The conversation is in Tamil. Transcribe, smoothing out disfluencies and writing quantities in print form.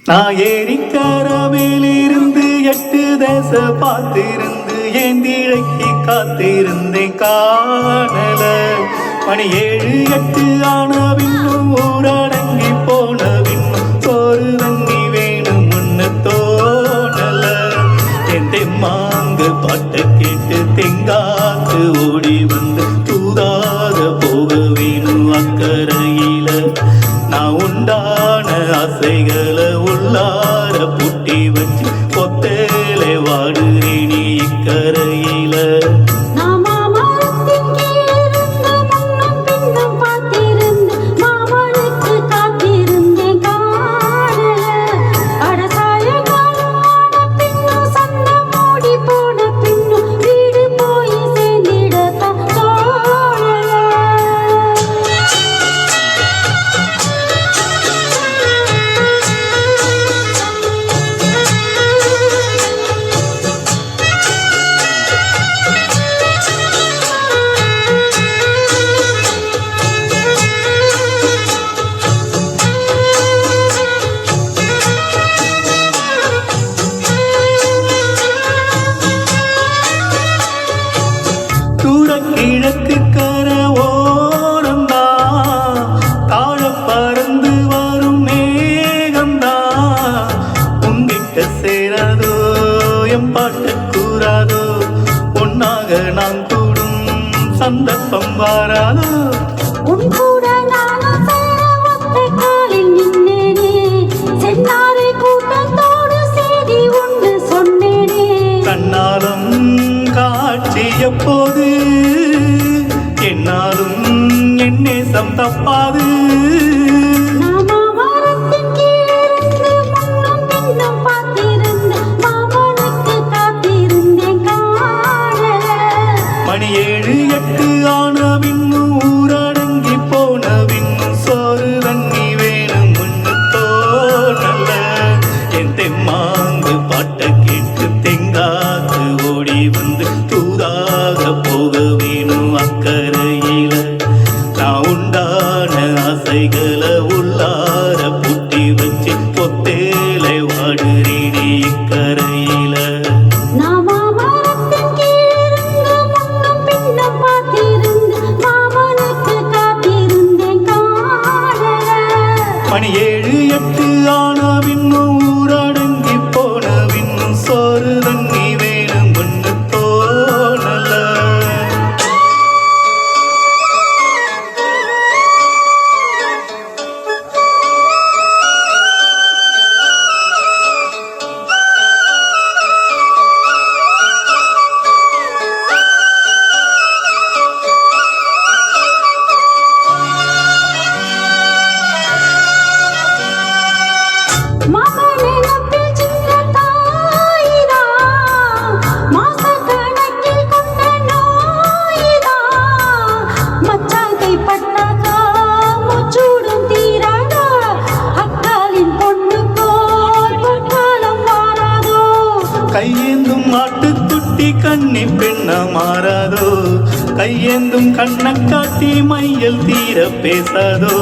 நான் ஏரிக்கரவிலிருந்து 8 தேச பார்த்திருந்து ஏந்திழைக்கு காத்திருந்தேன் காணல. மணி 7 8 ஆன பின்னும் ஊரடங்கி போன பின்னும் சோறு தண்ணி வேணும் ஒன்று தோணல. என் தெம்மாங்கு பாட்டை கேட்டு தெங்காத்து ஓடி வந்து தூதாக போக வேணும் அக்கறையில. நான் உண்டான ஆசைகளை உள்ளார புட்டி வச்சு கொத்தேலை வாடுறேனி இக்கரையில. கிழக்கு கர ஓரந்தா தாழ பறந்து வரும் மேகந்தா. உங்கிட்ட சேராதோ எம் பாட்டு கூறாதோ ஒன்னாக நான் கூடும் சந்தர்ப்பம் வாராதோ. உன் கூட நானும் ஒத்த காலில் நின்னேனே சென்னாரை கூட்டத்தோடு செய்தி ஒன்று சொன்னேனே. கண்ணாலும் காட்சி எப்போது என்னாலும் என் நேசம் தப்பாது. மணி 7 8 ஆன பின்னும் ஊரடங்கி போன பின்னும் சோறு தண்ணி வேணும் ஒன்று தோணல. என் தெம்மாங்கு பாட்டை கேட்டு தெங்காத்து ஓடி வந்து தூதாக போக வேணும் அக்கறையில. நான் உண்டான ஆசைகளை உள்ளார புட்டி வச்சு கொத்தேலை வாடுறேனி இக்கரையில. மணி 7 8 ஆன பின்னும் ஊரடங்கி போன பின்னும் சோறு தண்ணி வேணும் ஒன்று தோணல. கையேந்தும் மாட்டுக்குட்டி கண்ணி பெண்ண மாறாதோ. கையேந்தும் கண்ணை காட்டி மையல் தீர பேசாதோ.